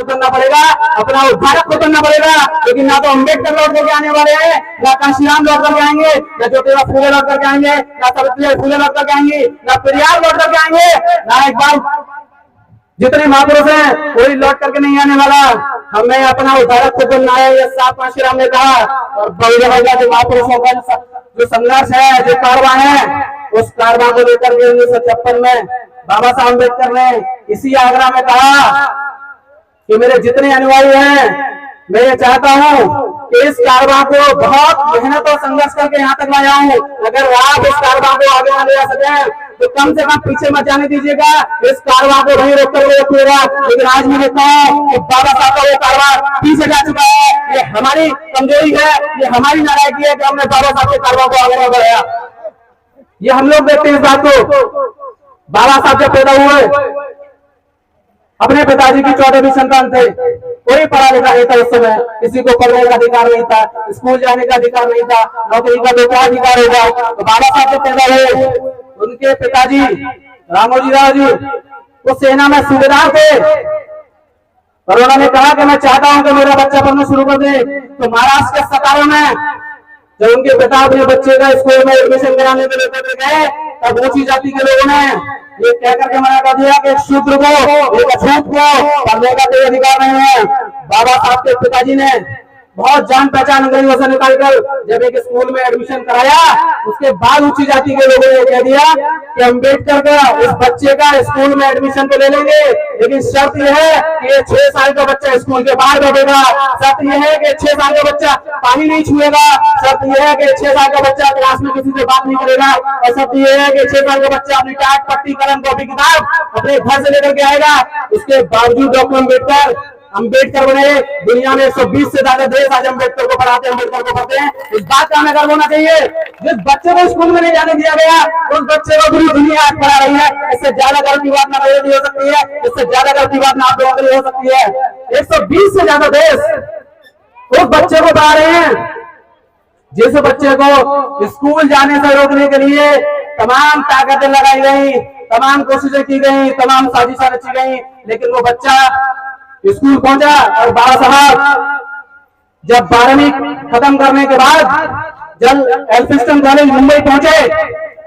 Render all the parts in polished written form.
को करना पड़ेगा, अपना उद्धारक को करना पड़ेगा। लेकिन ना तो अम्बेडकर लौट करके आने वाले हैं, ना कांशीराम लौट करके आएंगे, ना ज्योतिबा फूले लौट करके आएंगे, ना सावित्रीबाई फूले लौट करके आएंगे, ना पेरियार लौट करके आएंगे, ना इकबाल, जितने महापुरुष हैं कोई लौट करके नहीं आने वाला। हमें अपना उद्धारक को बनना है, ये साफ कांशीराम ने कहा। और जो महापुरुषों का जो संघर्ष है, जो कारवा है, उस कारवा को लेकर के 1956 में बाबा साहब अम्बेडकर ने इसी आगरा में कहा कि मेरे जितने अनुयायी हैं, मैं ये चाहता हूं कि इस कारवा को बहुत मेहनत और संघर्ष करके यहाँ तक लाया हूं। अगर आप इस कारवा को आगे न ले जा सके तो कम से कम पीछे मत जाने दीजिएगा, इस कारवा को वहीं रोक कर रखिएगा। लेकिन आज मैं देखता हूँ कि बाबा साहब का वो कारवा पीछे जा चुका है। ये हमारी कमजोरी है, ये हमारी नाराजगी है कि हमने बाबा साहब के कारवा को आगे न बढ़ाया। ये हम लोग देखते हैं इस बात को। बाबा साहब जब पैदा हुए, अपने पिताजी की 14वीं संतान थे, कोई पढ़ा लिखा नहीं था उस समय, किसी को पढ़ने का अधिकार नहीं था, स्कूल जाने का अधिकार नहीं था, नौकरी का तो क्या अधिकार होगा। तो बाबा साहब जब पैदा हुए, उनके पिताजी रामोजी राव जी वो सेना में सूबेदार थे, और उन्होंने कहा कि मैं चाहता हूं कि मेरा बच्चा पढ़ना शुरू कर दे। तो महाराष्ट्र के सतारा में जब उनके पिता अपने बच्चे का स्कूल में एडमिशन कराने के लिए गए, तब ऊंची जाति के लोगों ने ये कहकर के मना कर दिया कि शूद्र को, एक अछूत को पढ़ने का कोई अधिकार नहीं है। बाबा साहब के पिताजी ने बहुत जान पहचान अंग्रेजों से निकालकर जब एक स्कूल में एडमिशन कराया, उसके बाद ऊंची जाति के लोगों ने कह दिया कि अम्बेडकर का इस बच्चे का स्कूल में एडमिशन तो ले लेंगे, लेकिन शर्त यह है कि ये 6 साल का बच्चा स्कूल के बाहर बैठेगा, शर्त यह है कि 6 साल का बच्चा पानी नहीं छुएगा, शर्त यह है कि 6 साल का बच्चा क्लास में किसी से बात नहीं करेगा, और शर्त यह है कि 6 साल का बच्चा अपनी टाट पट्टी कलम कॉपी किताब अपने घर से लेकर के आएगा। उसके बावजूद डॉक्टर अम्बेडकर बने। दुनिया में 120 से ज्यादा देश आज अम्बेडकर को पढ़ाते हैं, अम्बेडकर को पढ़ते हैं। इस बात का हमें गर्व होना चाहिए। जिस बच्चे को स्कूल में नहीं जाने दिया गया, उस बच्चे को पूरी दुनिया आज पढ़ा रही है। इससे ज्यादा गर्व की बात ना मेरे लिए हो सकती है, इससे ज्यादा गर्व की बात ना आप लोगों के लिए हो सकती है। 120 से ज्यादा देश उस बच्चे को पढ़ा रहे हैं। जिस बच्चे को स्कूल जाने से रोकने के लिए तमाम ताकतें लगाई गई, तमाम कोशिशें की गई, तमाम साजिशें रची गई, लेकिन वो बच्चा स्कूल पहुंचा। और बाबा साहब जब 12वीं खत्म करने के बाद जब एल्फिंस्टन कॉलेज मुंबई पहुंचे,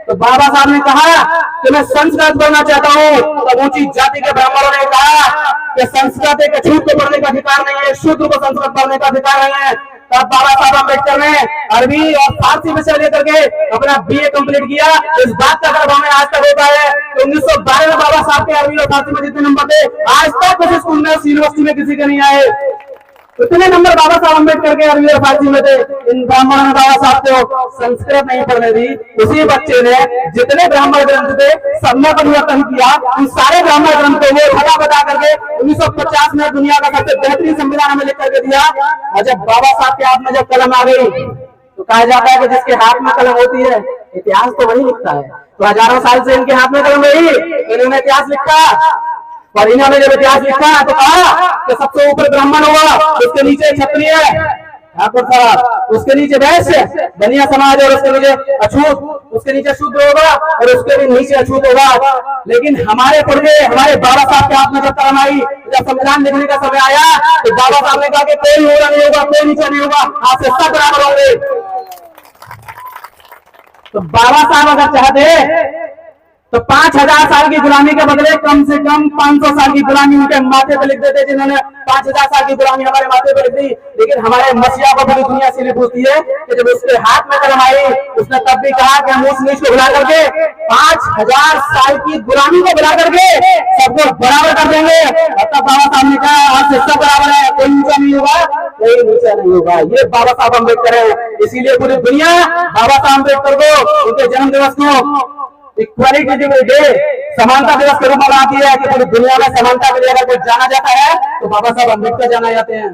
तो बाबा साहब ने कहा कि मैं संस्कृत पढ़ना चाहता हूं। तो ऊंची जाति के ब्राह्मणों ने कहा कि संस्कृत एक अछूत को पढ़ने का अधिकार नहीं है, शूद्र को संस्कृत पढ़ने का अधिकार नहीं है। तब बाबा साहब अम्बेडकर ने अरबी और फारसी विषय लेकर के अपना BA कंप्लीट किया। इस बात का गर्व हमें आज तक होता है। 1912 में बाबा साहब के अरबी और फारसी में जितने नंबर थे, आज तक किसी स्कूल में, यूनिवर्सिटी में किसी के नहीं आए। इतने नंबर बाबा साहब अम्बेडकर के अरबी और फारसी में थे। इन ब्राह्मणों ने बाबा साहब को संस्कृत नहीं पढ़ने दी। उसी बच्चे ने जितने ब्राह्मण ग्रंथ थे सब में परिवर्तन किया। उन सारे ब्राह्मण ग्रंथों को बता बता करके 1950 में दुनिया का सबसे बेहतरीन संविधान हमें लिख करके दिया। और जब बाबा साहब के हाथ में जब कलम आ गई, तो कहा जाता है कि जिसके हाथ में कलम होती है इतिहास तो वही लिखता है। तो हजारों साल से इनके हाथ में कलम रही, इन्होंने इतिहास लिखा। और इन्होंने जब इतिहास लिखा तो कहा कि सबसे ऊपर ब्राह्मण होगा, उसके नीचे क्षत्रिय, उसके नीचे वैश्य बनिया समाज, और उसके नीचे अछूत, उसके नीचे शूद्र होगा, और उसके भी नीचे अछूत होगा। लेकिन हमारे पुरखे, हमारे बाबा साहब के हाथ में जब कलम आई, जब संविधान लिखने का समय आया, तो बाबा साहब ने कहा कि कोई ऊपर नहीं होगा, कोई नीचे नहीं होगा, आप से सब बराबर होंगे। तो बाबा साहब अगर चाहते तो 5000 साल की गुलामी के बदले कम से कम 500 साल की गुलामी उनके माथे पे लिख देते, जिन्होंने 5000 साल की गुलामी हमारे माथे पे लिख दी। लेकिन हमारे मसीहा को पूरी दुनिया से पूछती है कि जब उसके हाथ में कलम आई, उसने तब भी कहा कि हम उस नीच को भुला करके 5000 साल की गुलामी को भुला करके सबको बराबर कर देंगे। और तब बाबा साहब ने कहा आज से सब बराबर है, कोई नीचा नहीं होगा, कोई नीचा नहीं होगा। ये बाबा साहब अम्बेडकर है। इसीलिए पूरी दुनिया बाबा साहब अम्बेडकर को, उनके जन्म दिवस को इक्वालिटी डे, समानता दिवस के रूप में मनाती है कि पूरी दुनिया में समानता के लिए अगर कोई जाना जाता है तो बाबा साहब अम्बेडकर जाना जाते हैं।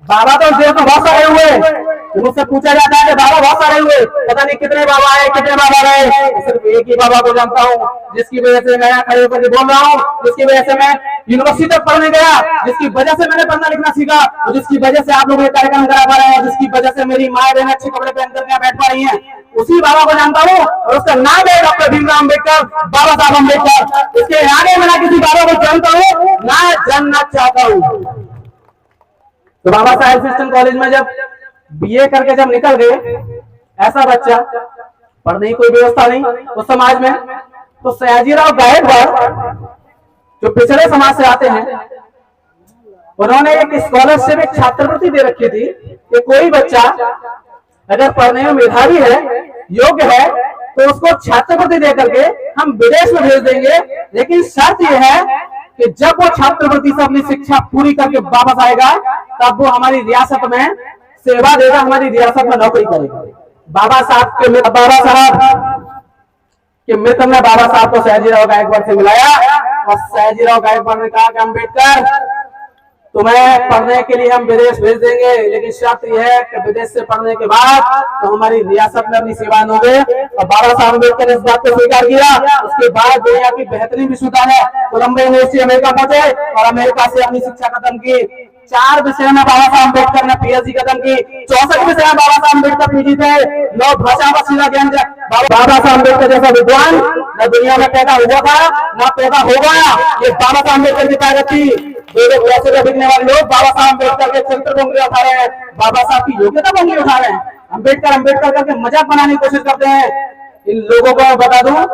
बाबा तो देश में बहुत सारे हुए। मुझसे पूछा जाता है कि बाबा बहुत सारे हुए, पता नहीं कितने बाबा आए, कितने बाबा रहे। सिर्फ एक ही बाबा को जानता हूँ, जिसकी वजह से मैं यहाँ खड़े होकर बोल रहा हूँ, जिसकी वजह से मैं यूनिवर्सिटी तक पढ़ने गया, जिसकी वजह से मैंने पढ़ना लिखना सीखा, और जिसकी वजह से आप लोग ये कार्यक्रम करा पा रहे हैं, जिसकी वजह से मेरी माँ बहन अच्छे कपड़े पहनकर यहाँ बैठ पा रही है, उसी बाबा को जानता हूँ। और उसका नाम है डॉक्टर भीमराव अम्बेडकर, बाबा साहब अम्बेडकर। इसके आगे मैं ना किसी बाबा को जानता हूँ, ना जानना चाहता हूँ। तो बाबा साहेब क्रिश्चियन कॉलेज में जब बीए करके जब निकल गए ऐसा बच्चा, पढ़ने की कोई व्यवस्था नहीं उस समाज में, तो सयाजीराव गायकवाड़ जो पिछड़े समाज से आते हैं, उन्होंने एक स्कॉलरशिप, एक छात्रवृत्ति दे रखी थी कि कोई बच्चा अगर पढ़ने में मेधावी है, योग्य है, तो उसको छात्रवृत्ति दे करके हम विदेश में भेज देंगे, लेकिन शर्त यह है कि जब वो छात्रवृत्ति से अपनी शिक्षा पूरी करके वापस आएगा तब वो हमारी रियासत में सेवा देगा, हमारी रियासत में नौकरी करेगा। बाबा साहब के मित्र ने बाबा साहब को सयाजीराव गायकवाड़ से मिलाया और सयाजीराव गायकवाड़ ने कहा कि अम्बेडकर, तुम्हें पढ़ने के लिए हम विदेश भेज देंगे, लेकिन शर्त यह है कि विदेश से पढ़ने के बाद तो हमारी रियासत में अपनी सेवा दोगे। और बाबा साहब अम्बेडकर ने इस बात को स्वीकार किया। उसके बाद दुनिया की बेहतरीन विश्वविद्यालय कोलंबिया यूनिवर्सिटी अमेरिका पहुंचे और अमेरिका से अपनी शिक्षा खत्म की। 4 विषय में बाबा साहब अम्बेडकर ने पीएचडी खत्म की। 64 विषय में बाबा साहब अम्बेडकर पीजी थे। 9 भाषा का सीधा ज्ञान। बाबा साहब अम्बेडकर जैसा विद्वान न दुनिया में पैदा हुआ था न पैदा होगा, ये बाबा साहब अम्बेडकर की ताकत थी। पैसे का बिकने वाले लोग बाबा साहब अम्बेडकर के चरित्र को उंगली उठा रहे हैं, बाबा साहब की योग्यता को उंगली उठा रहे हैं। अम्बेडकर करके मजाक बनाने की कोशिश करते हैं। इन लोगों को मैं बता दूं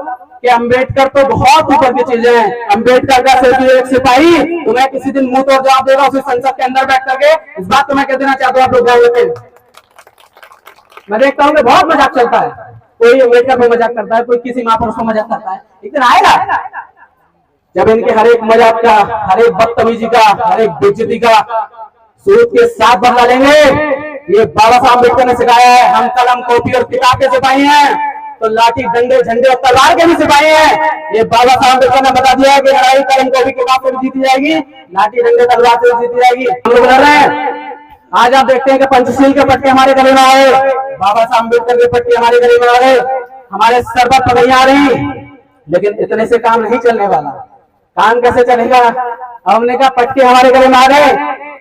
कि अम्बेडकर तो बहुत ऊपर की चीजें हैं। अम्बेडकर का सिर्फ एक सिपाही तुम्हें किसी दिन मुंह तोड़ जवाब देगा, उसे संसद के अंदर बैठ करके। इस बात को मैं कह देना चाहता हूँ आप लोग गाँव में। मैं देखता हूँ कि बहुत मजाक चलता है, कोई अम्बेडकर पर मजाक करता है, कोई किसी महापुरुष पर मजाक करता है। लेकिन आएगा जब इनके हर एक मजाक का, हर एक बदतमीजी का, हर एक बेइज्जती का सूद के साथ बदला लेंगे। ये बाबा साहब अम्बेडकर ने सिखाया है। हम कलम, कॉपी और किताब के सिपाही हैं, तो लाठी, डंडे, झंडे और तलवार के भी सिपाही हैं। ये बाबा साहब अम्बेडकर ने बता दिया है कि लड़ाई कलम, कॉपी, किताब से भी जीती जाएगी, लाठी, डंडे, तलवार से भी जीती जाएगी। हम लोग लड़ रहे हैं। आज आप देखते हैं कि पंचशील के पट्टे हमारे गले में आए, बाबा साहब अम्बेडकर के पट्टे हमारे गले में आ गए, हमारे सर पर पगड़ियां आ रही। लेकिन इतने से काम नहीं चलने वाला। काम कैसे चलेगा? हमने कहा पट्टे हमारे गले में आ गए।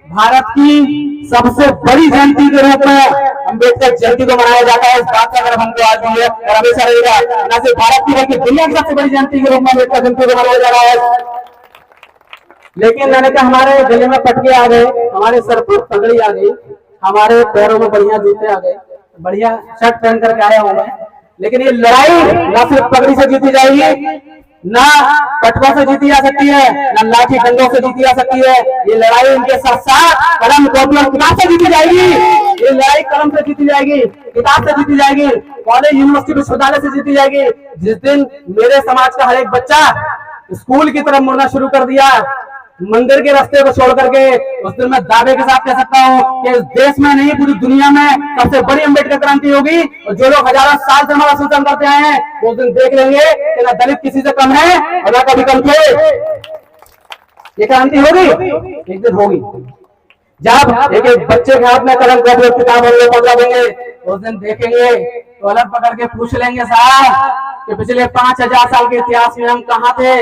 भारत की सबसे बड़ी जयंती के रूप में अम्बेडकर जयंती को मनाया जाता है। इस बात का अगर हमको आज भी है और हमेशा रहेगा, न सिर्फ भारत की बल्कि दुनिया की सबसे बड़ी जयंती के रूप में अम्बेडकर जयंती को मनाया जा रहा है। लेकिन मैंने कहा हमारे गले में पटके आ गए, हमारे सर पर पगड़ी आ गई, हमारे पैरों में बढ़िया जूते आ गए, बढ़िया शर्ट पहन करके आया हूं मैं। लेकिन ये लड़ाई न सिर्फ पगड़ी से जीती जाएगी, ना पटकों से जीती जा सकती है, ना लाठी डंडों से जीती जा सकती है। ये लड़ाई इनके साथ साथ कलम, कॉपी और किताब से जीती जाएगी। ये लड़ाई कलम से जीती जाएगी, किताब से जीती जाएगी, कॉलेज, यूनिवर्सिटी, विश्वविद्यालय से जीती जाएगी। जिस दिन मेरे समाज का हर एक बच्चा स्कूल की तरफ मुड़ना शुरू कर दिया, मंदिर के रास्ते को छोड़ करके, उस दिन मैं दावे के साथ कह सकता हूँ कि इस देश में नहीं पूरी दुनिया में सबसे बड़ी अम्बेडकर क्रांति होगी। और जो लोग हजारों साल से हमारा शोषण करते आए हैं वो उस दिन देख लेंगे कि ना दलित किसी से कम है और ना कभी कम थे। ये क्रांति होगी, एक दिन होगी। जब एक एक बच्चे के हाथ में कलम, कॉपी और किताब हम लोग पकड़ा देंगे, उस दिन देखेंगे तो अलग पकड़ के पूछ लेंगे साहब कि पिछले 5000 साल के इतिहास में हम कहाँ थे?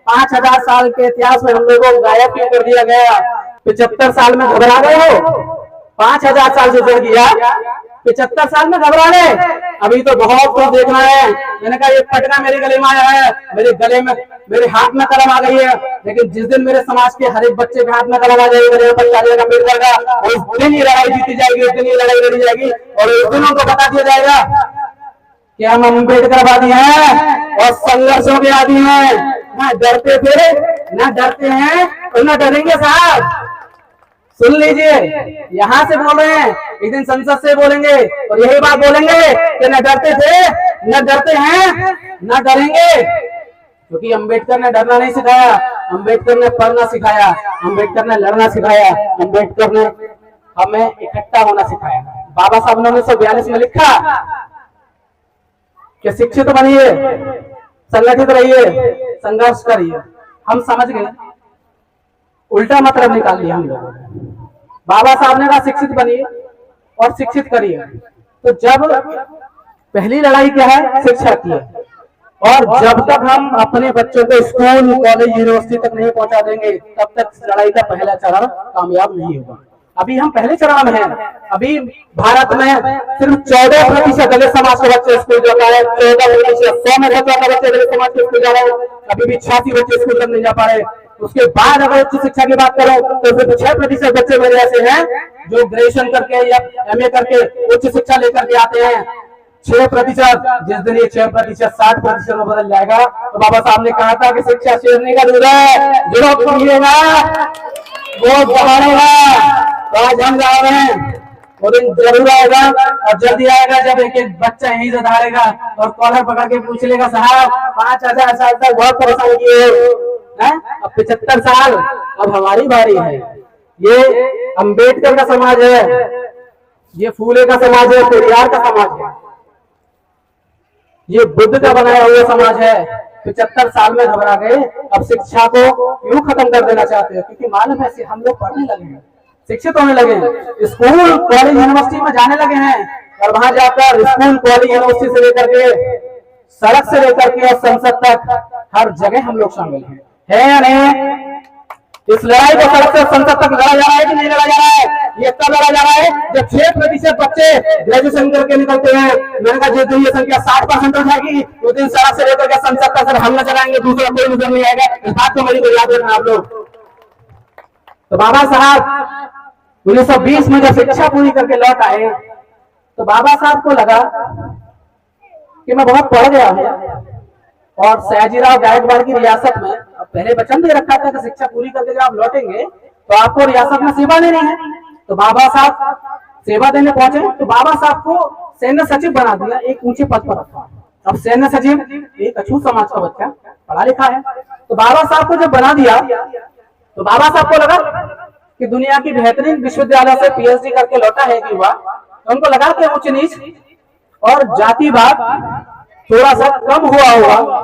5000 साल के इतिहास में हम लोगों को गायब क्यों कर दिया गया? 75 साल में घबरा गए हो? 5000 साल से जुड़ गया, 75 साल में घबरा गए? अभी तो बहुत कुछ देखना है। मैंने कहा ये पटना मेरे गले में आया है, मेरे गले में, मेरे हाथ में कलम आ गई है। लेकिन जिस दिन मेरे समाज के हर एक बच्चे के हाथ में कलम आ जाएगी, अम्बेडकर का, उस दिन ये लड़ाई जीती जाएगी, उस दिन ये लड़ाई लड़ी जाएगी। और उस दिन उनको बता दिया जाएगा कि हम अम्बेडकरवादी हैं और संघर्षों के आदि हैं। ना डरते थे, ना डरते हैं और ना डरेंगे साहब। सुन लीजिए, यहाँ से बोल रहे हैं, एक दिन संसद से बोलेंगे और यही बात बोलेंगे कि न डरते थे, न डरते हैं, न डरेंगे। क्योंकि अम्बेडकर ने डरना नहीं सिखाया, अम्बेडकर ने पढ़ना सिखाया, अम्बेडकर ने लड़ना सिखाया, अम्बेडकर ने हमें इकट्ठा होना सिखाया। बाबा साहब ने 1942 में लिखा कि शिक्षित बनिए, संगठित रहिए, संघर्ष करिए। हम समझ गए, उल्टा मतलब निकाल लिया हम लोगों ने। बाबा साहब ने कहा शिक्षित बनिए और शिक्षित करिए। तो जब पहली लड़ाई क्या है? शिक्षा की है। और जब तक हम अपने बच्चों को स्कूल, कॉलेज, यूनिवर्सिटी तक नहीं पहुंचा देंगे, तब तक लड़ाई का पहला चरण कामयाब नहीं होगा। अभी हम पहले चरण में हैं। अभी भारत में सिर्फ 14% दलित समाज के बच्चे स्कूल जाता है, 14%। 100 में बच्चे दलित समाज के स्कूल जा रहे हैं, अभी भी 86 बच्चे स्कूल तक नहीं जा पा रहे। उसके बाद अगर उच्च शिक्षा की बात करो तो सिर्फ 6% बच्चे मेरे ऐसे हैं जो ग्रेजुएशन करके या MA करके उच्च शिक्षा लेकर के आते हैं। 6%। जिस दिन ये 6% 60% में बदल जाएगा तो बाबा साहब ने कहा था कि शिक्षा शेरने का दूध है, जो पीएगा वो दबाड़ेगा। तो आज हम जा रहे हैं, वो दिन जरूर आएगा और जल्दी आएगा जब एक एक बच्चा यहीं से धारेगा और कॉलर पकड़ के पूछ लेगा साहब 5000 साल तक बहुत परेशान किए हैं, अब 75 साल अब हमारी बारी है। ये अंबेडकर का समाज है, ये फूले का समाज है, पेरियार का समाज है, ये बुद्ध का बनाया हुआ समाज है। 75 साल में घबरा गए, अब शिक्षा को क्यों खत्म कर देना चाहते हो? क्योंकि मालूम है हम लोग पढ़ने लगे हैं, शिक्षित होने लगे, स्कूल कॉलेज यूनिवर्सिटी में जाने लगे हैं और वहां जाकर स्कूल कॉलेज यूनिवर्सिटी से लेकर के सड़क से लेकर के और संसद तक हर जगह हम लोग शामिल हैं, है या नहीं? इस लड़ाई को सड़क से संसद तक लड़ा जा रहा है कि नहीं लड़ा जा रहा है? ये कब लड़ा जा रहा है जब 6% बच्चे ग्रेजुएशन करके निकलते हैं। मैंने कहा जिस दिन ये संख्या 60% हो जाएगी उस दिन सड़क से लेकर के संसद तक हम न चलाएंगे, दूसरा कोई नजर नहीं आएगा। इस बात को मेरी को याद रखना आप लोग। तो बाबा साहब 1920 में जब शिक्षा पूरी करके लौट आए तो बाबा साहब को लगा कि मैं बहुत पढ़ गया हूं और सयाजीराव गायकवाड़ की रियासत में पहले वचन दे रखा था कि शिक्षा पूरी करके जब आप लौटेंगे तो आपको रियासत में सेवा देनी है। तो बाबा साहब सेवा देने पहुंचे तो बाबा साहब को सैन्य सचिव बना दिया, एक ऊंचे पद पर रखा। अब सैन्य सचिव एक अछूत समाज का बच्चा, पढ़ा लिखा है, तो बाबा साहब को जब बना दिया तो बाबा साहब को लगा कि दुनिया की बेहतरीन विश्वविद्यालय से PhD करके लौटा है युवा, तो उनको लगा कि उच्च नीच और जातिवाद थोड़ा सा कम हुआ होगा।